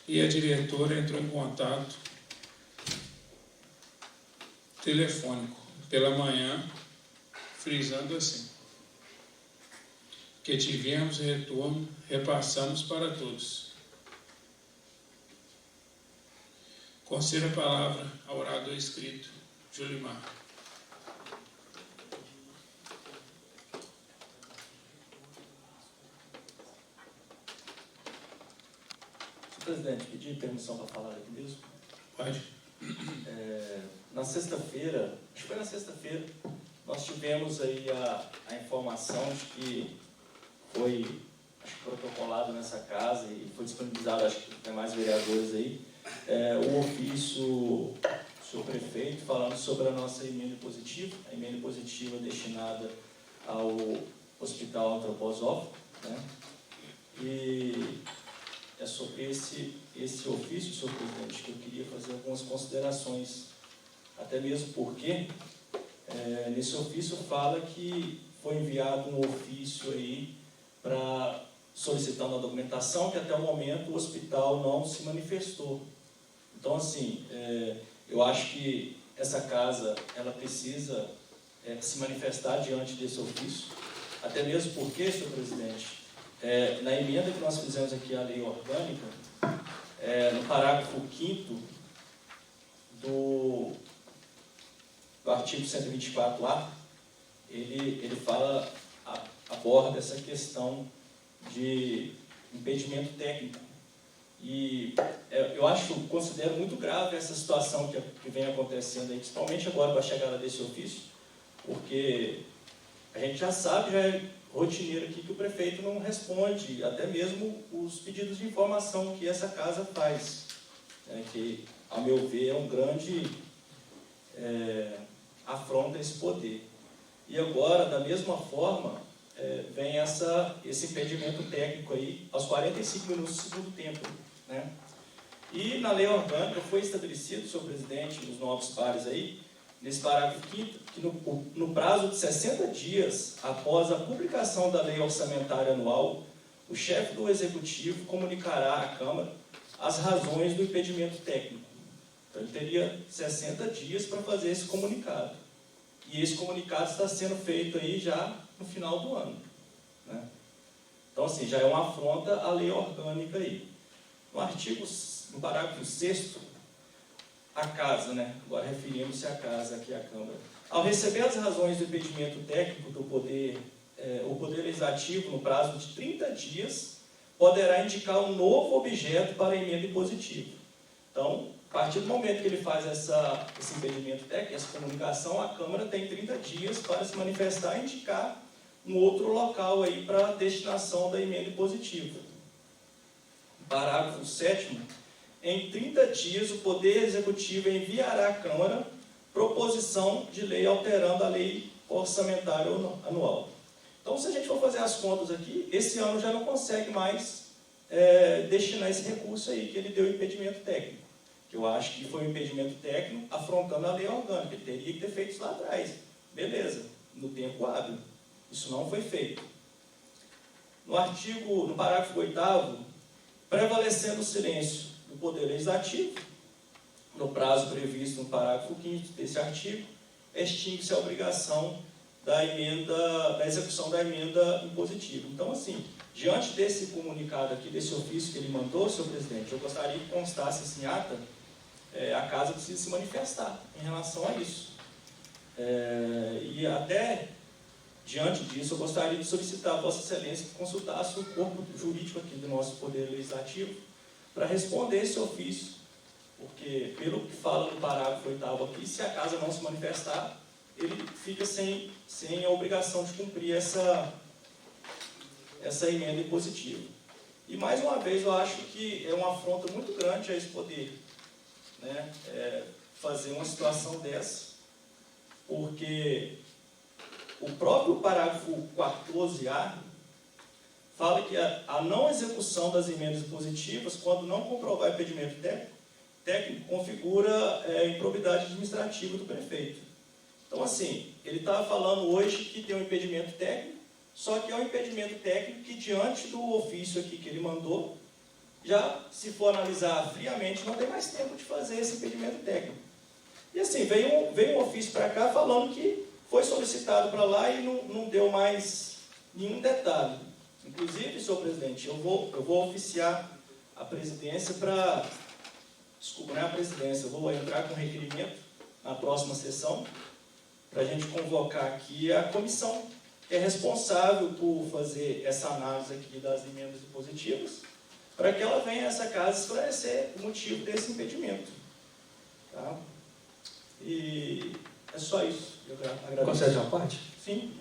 E a diretora entrou em contato telefônico pela manhã, frisando assim: que tivemos retorno, repassamos para todos. Conceda a palavra ao orador escrito, Julimar. Presidente, pedi permissão para falar aqui mesmo. Pode. Na sexta-feira, acho que foi na sexta-feira, nós tivemos aí a informação de que foi, acho que protocolado nessa casa e foi disponibilizado, acho que tem mais vereadores aí, o ofício do senhor prefeito falando sobre a nossa emenda positiva, a emenda positiva destinada ao Hospital Antroposófico, né? E é sobre esse ofício, senhor presidente, que eu queria fazer algumas considerações, até mesmo porque nesse ofício fala que foi enviado um ofício aí para solicitando a documentação, que até o momento o hospital não se manifestou. Então, assim, eu acho que essa casa ela precisa se manifestar diante desse ofício, até mesmo porque, senhor presidente, na emenda que nós fizemos aqui à lei orgânica, no parágrafo 5º do artigo 124A, ele aborda essa questão de impedimento técnico. E eu considero muito grave essa situação que vem acontecendo aí, principalmente agora com a chegada desse ofício, porque a gente já sabe, já é rotineiro aqui, que o prefeito não responde até mesmo os pedidos de informação que essa casa faz, que, ao meu ver, é um grande afronta esse poder. E agora, da mesma forma, vem esse impedimento técnico aí aos 45 minutos do segundo tempo, né? E na lei orgânica foi estabelecido, senhor presidente, nos novos pares aí, nesse parágrafo 5º, que no prazo de 60 dias após a publicação da lei orçamentária anual, o chefe do executivo comunicará à Câmara as razões do impedimento técnico. Então, ele teria 60 dias para fazer esse comunicado. E esse comunicado está sendo feito aí já no final do ano, né? Então, assim, já é uma afronta à lei orgânica aí. No parágrafo 6º, a casa, né? Agora referimos-se à casa aqui, à Câmara. Ao receber as razões do impedimento técnico do o Poder Legislativo, no prazo de 30 dias, poderá indicar um novo objeto para a emenda impositiva. Então, a partir do momento que ele faz esse impedimento técnico, essa comunicação, a Câmara tem 30 dias para se manifestar e indicar um outro local aí para a destinação da emenda impositiva. Parágrafo 7º. Em 30 dias, o Poder Executivo enviará à Câmara proposição de lei alterando a lei orçamentária anual. Então, se a gente for fazer as contas aqui, esse ano já não consegue mais destinar esse recurso aí que ele deu impedimento técnico. Que eu acho que foi um impedimento técnico afrontando a lei orgânica. Ele teria que ter feito isso lá atrás. Beleza, no tempo hábil. Isso não foi feito. No parágrafo 8º, prevalecendo o silêncio do Poder Legislativo, no prazo previsto no parágrafo 5º desse artigo, extingue-se a obrigação da execução da emenda impositiva. Então, assim, diante desse comunicado aqui, desse ofício que ele mandou, senhor presidente, eu gostaria que constasse assim, ata, a casa precisa se manifestar em relação a isso. E até diante disso, eu gostaria de solicitar a Vossa Excelência que consultasse o corpo jurídico aqui do nosso Poder Legislativo para responder esse ofício, porque, pelo que fala no parágrafo 8º aqui, se a casa não se manifestar, ele fica sem a obrigação de cumprir essa emenda impositiva. E, mais uma vez, eu acho que é uma afronta muito grande a esse poder, né, fazer uma situação dessa, porque o próprio parágrafo 14A fala que a não execução das emendas impositivas, quando não comprovar impedimento técnico, configura improbidade administrativa do prefeito. Então, assim, ele estava falando hoje que tem um impedimento técnico, só que é um impedimento técnico que, diante do ofício aqui que ele mandou, já, se for analisar friamente, não tem mais tempo de fazer esse impedimento técnico. E assim, veio um ofício para cá falando que foi solicitado para lá e não deu mais nenhum detalhe. Inclusive, senhor presidente, eu vou oficiar a presidência para... Desculpa, não é a presidência, eu vou entrar com requerimento na próxima sessão para a gente convocar aqui a comissão que é responsável por fazer essa análise aqui das emendas impositivas, para que ela venha a essa casa esclarecer o motivo desse impedimento. Tá? E é só isso. Eu agradeço. Concede uma parte? Sim.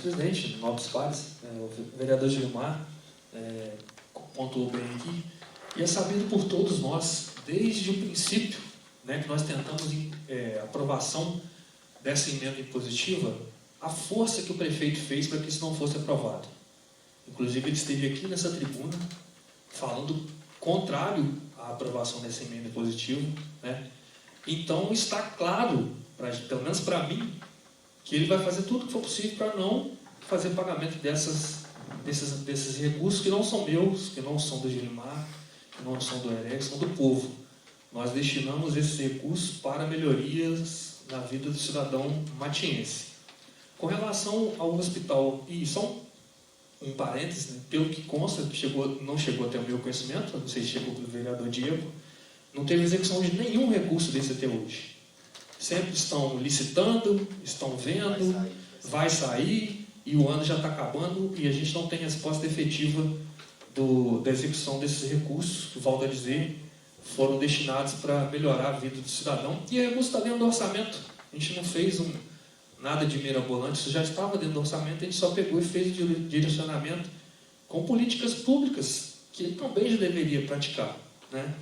Presidente, nobres pares, o vereador Gilmar pontuou bem aqui, e é sabido por todos nós, desde o princípio, né, que nós tentamos a aprovação dessa emenda impositiva, a força que o prefeito fez para que isso não fosse aprovado. Inclusive, ele esteve aqui nessa tribuna falando contrário à aprovação dessa emenda impositiva, né? Então, está claro, pelo menos para mim, que ele vai fazer tudo o que for possível para não fazer pagamento desses recursos que não são meus, que não são do Gilmar, que não são do Erex, são do povo. Nós destinamos esses recursos para melhorias na vida do cidadão matiense. Com relação ao hospital, e só um parênteses, né, pelo que consta, não chegou até o meu conhecimento, não sei se chegou pelo vereador Diego, não teve execução de nenhum recurso desse até hoje. Sempre estão licitando, estão vendo, vai sair, e o ano já está acabando, e a gente não tem resposta efetiva da execução desses recursos, que, volto a dizer, foram destinados para melhorar a vida do cidadão. E o recurso está dentro do orçamento. A gente não fez nada de mirabolante, isso já estava dentro do orçamento, a gente só pegou e fez o direcionamento com políticas públicas, que ele também já deveria praticar, né?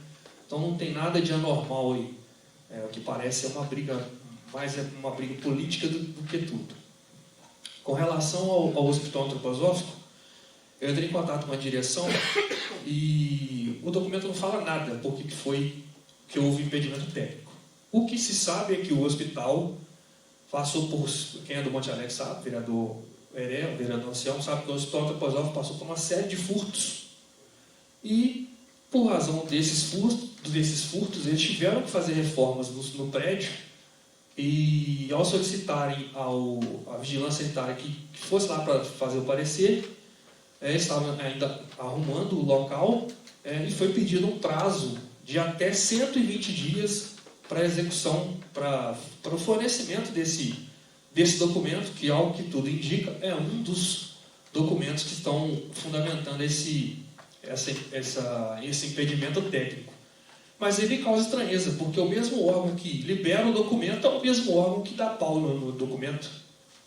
Então não tem nada de anormal aí. O que parece é uma briga, mais é uma briga política do que tudo. Com relação ao Hospital Antroposófico, eu entrei em contato com a direção e o documento não fala nada porque que houve impedimento técnico. O que se sabe é que o hospital passou por, quem é do Monte Alegre sabe, o vereador Heré, o vereador Anselmo, sabe que o Hospital Antroposófico passou por uma série de furtos. E, por razão desses furtos, eles tiveram que fazer reformas no prédio, e ao solicitarem a vigilância sanitária que fosse lá para fazer o parecer, estavam ainda arrumando o local, e foi pedido um prazo de até 120 dias para a execução, para o fornecimento desse documento, que, ao que tudo indica, é um dos documentos que estão fundamentando esse impedimento técnico. Mas ele causa estranheza, porque o mesmo órgão que libera o documento é o mesmo órgão que dá pau no documento,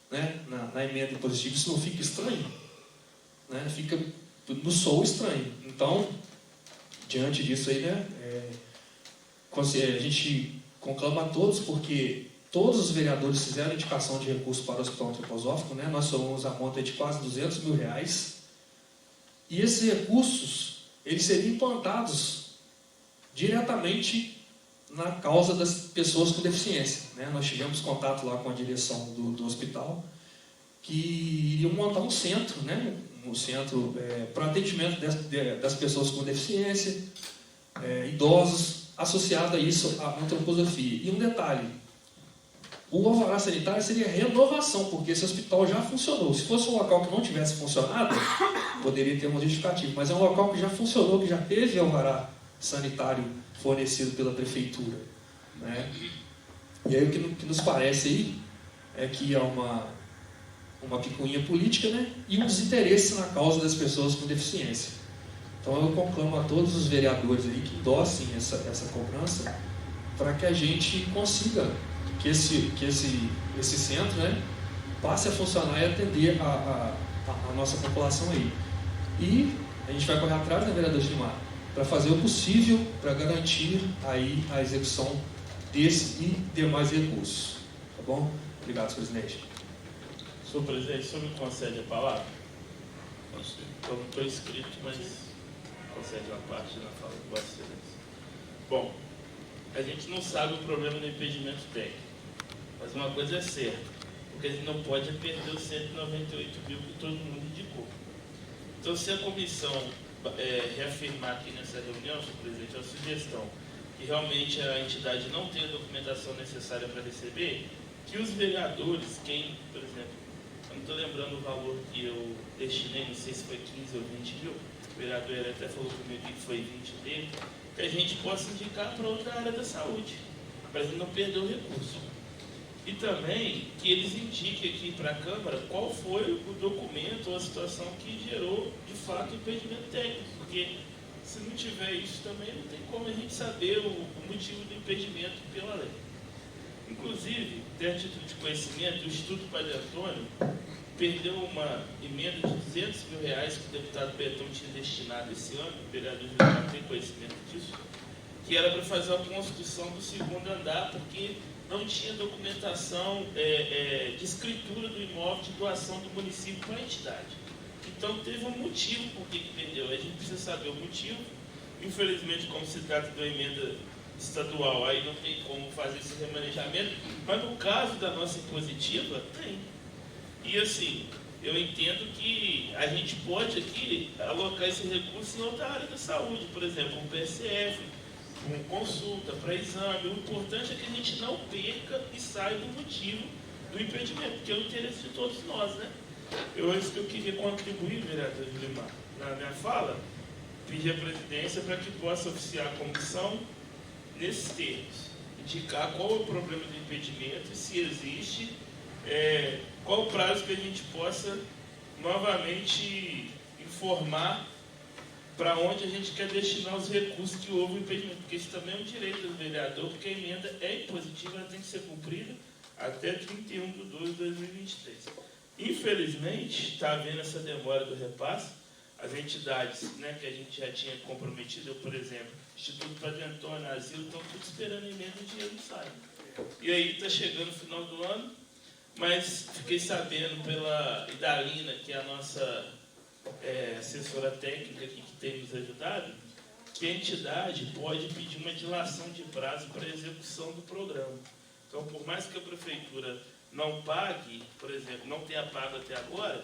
né? na emenda impositiva. Isso não fica estranho? Né? Fica no soul estranho. Então, diante disso aí, né, a gente conclama a todos, porque todos os vereadores fizeram indicação de recurso para o Hospital Antroposófico, né? Nós somos a monta de quase R$200 mil, e esses recursos eles seriam implantados diretamente na causa das pessoas com deficiência, né? Nós tivemos contato lá com a direção do hospital, que iriam montar um centro, né? Um centro para atendimento das pessoas com deficiência, idosos, associado a isso a antroposofia. E um detalhe, O alvará sanitário seria renovação, porque esse hospital já funcionou. Se fosse um local que não tivesse funcionado, poderia ter um justificativo, mas é um local que já funcionou, que já teve alvará sanitário fornecido pela prefeitura, né? E aí o que nos parece aí é que há uma picuinha política, né? E um desinteresse na causa das pessoas com deficiência. Então eu conclamo a todos os vereadores aí que endossem essa cobrança para que a gente consiga que esse centro, né, passe a funcionar e atender a nossa população aí. E a gente vai correr atrás, né, vereador Gilmar, para fazer o possível para garantir aí a execução desse e demais recursos. Tá bom? Obrigado, senhor presidente. Senhor presidente, o senhor me concede a palavra? Eu não estou inscrito, mas concede uma parte na fala de Vossa Excelência. Bom, a gente não sabe o problema do impedimento técnico, mas uma coisa é certa, porque a gente não pode perder os 198 mil que todo mundo indicou. Então, se a comissão reafirmar aqui nessa reunião, senhor presidente, a sugestão que realmente a entidade não tem a documentação necessária para receber, que os vereadores, por exemplo, eu não estou lembrando o valor que eu destinei, não sei se foi 15 ou 20 mil, o vereador até falou comigo que foi 20 dele, que a gente possa indicar para outra área da saúde, para a gente não perder o recurso. E também que eles indiquem aqui para a Câmara qual foi o documento ou a situação que gerou, de fato, o impedimento técnico, porque se não tiver isso também não tem como a gente saber o motivo do impedimento pela lei. Inclusive, tem a título de conhecimento, o Instituto Padre Antônio perdeu uma emenda de R$200 mil que o deputado Betão tinha destinado esse ano, o vereador Gilmar tem conhecimento disso, que era para fazer a construção do segundo andar, porque não tinha documentação de escritura do imóvel de doação do município para a entidade. Então teve um motivo por que perdeu, a gente precisa saber o motivo. Infelizmente, como se trata de uma emenda estadual, aí não tem como fazer esse remanejamento, mas no caso da nossa impositiva, tem. E assim, eu entendo que a gente pode aqui alocar esse recurso em outra área da saúde, por exemplo, um PSF, uma consulta para exame. O importante é que a gente não perca e saia do motivo do impedimento, porque é o interesse de todos nós, né? É isso que eu queria contribuir, vereador Gilmar, na minha fala, pedir à presidência para que possa oficiar a comissão nesses termos, indicar qual é o problema do impedimento e se existe, qual o prazo que a gente possa novamente informar para onde a gente quer destinar os recursos que houve o impedimento, porque isso também é um direito do vereador, porque a emenda é impositiva, ela tem que ser cumprida até 31 de 2 de 2023. Infelizmente, está havendo essa demora do repasse. As entidades, né, que a gente já tinha comprometido, eu, por exemplo, Instituto Padre Antônio, Asilo, estão tudo esperando a emenda e o dinheiro não sai. E aí está chegando o final do ano, mas fiquei sabendo pela Idalina, que é a nossa assessora técnica aqui, que tem nos ajudado, que a entidade pode pedir uma dilação de prazo para a execução do programa. Então, por mais que a prefeitura não pague, por exemplo, não tenha pago até agora,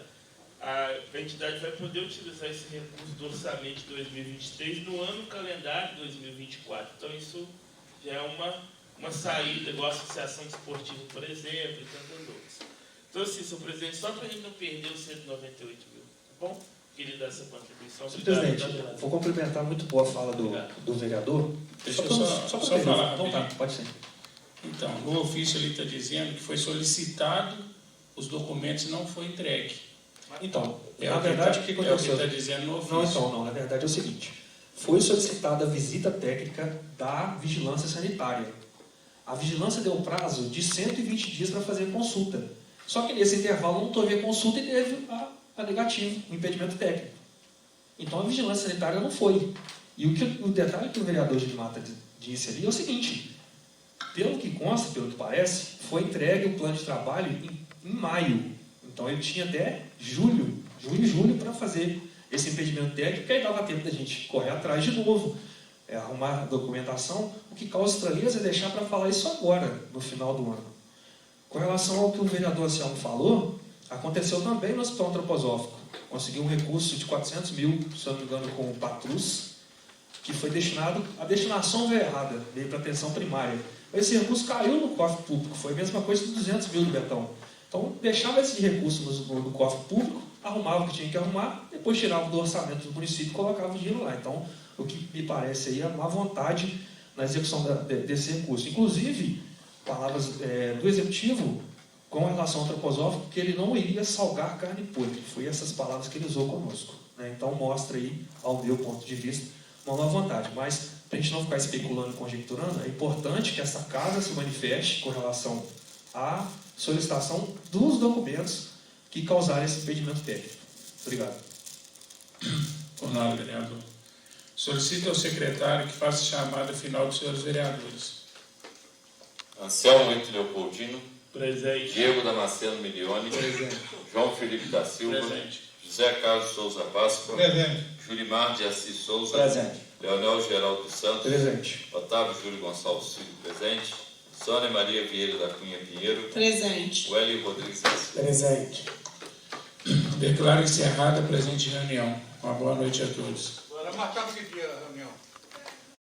a entidade vai poder utilizar esse recurso do orçamento de 2023 no ano calendário de 2024. Então, isso já é uma saída, igual a Associação Desportiva, por exemplo, e tantas outras. Então, assim, senhor presidente, só para a gente não perder os 198 mil, tá bom? Queria dar essa contribuição. Senhor presidente, vou complementar muito boa a fala do vereador. Deixa eu só falar. Então tá, pode ser. Então, no ofício ele está dizendo que foi solicitado os documentos e não foi entregue. Então, na verdade, o que aconteceu? É o que está dizendo no ofício. Não, na verdade é o seguinte. Foi solicitada a visita técnica da vigilância sanitária. A vigilância deu um prazo de 120 dias para fazer a consulta. Só que nesse intervalo não teve a consulta e teve a negativo, o impedimento técnico. Então a vigilância sanitária não foi. E o detalhe que o vereador Gilmar disse ali é o seguinte: pelo que consta, pelo que parece, foi entregue o plano de trabalho em maio. Então ele tinha até junho e julho para fazer esse impedimento técnico, que aí dava tempo da gente correr atrás de novo, arrumar documentação. O que causa estranheza é deixar para falar isso agora, no final do ano. Com relação ao que o vereador Anselmo falou, aconteceu também no Hospital Antroposófico. Conseguiu um recurso de 400 mil, se não me engano, com o Patrus, que foi destinado, a destinação veio errada, veio para atenção primária. Esse recurso caiu no cofre público, foi a mesma coisa de 200 mil do Betão. Então, deixava esse recurso no cofre público, arrumava o que tinha que arrumar, depois tirava do orçamento do município e colocava o dinheiro lá. Então, o que me parece aí é a má vontade na execução desse recurso. Inclusive, palavras do Executivo com relação ao antroposófico, que ele não iria salgar carne podre. Foi essas palavras que ele usou conosco. Né? Então, mostra aí, ao meu ponto de vista, uma má vontade. Mas, para a gente não ficar especulando e conjecturando, é importante que essa casa se manifeste com relação à solicitação dos documentos que causaram esse impedimento técnico. Obrigado. Honorável vereador. Solicito ao secretário que faça chamada final dos senhores vereadores. Anselmo Ito Leopoldino. Presente. Diego Damasceno Milione. Presente. João Felipe da Silva. Presente. José Carlos Souza Páscoa. Presente. Julimar de Assis Souza. Presente. Leonel Geraldo Santos. Presente. Otávio Júlio Gonçalves Filho. Presente. Sônia Maria Vieira da Cunha Pinheiro. Presente. Wélio Rodrigues da Silva. Presente. Declaro encerrada a presente reunião. Uma boa noite a todos. Agora marcamos que dia a reunião?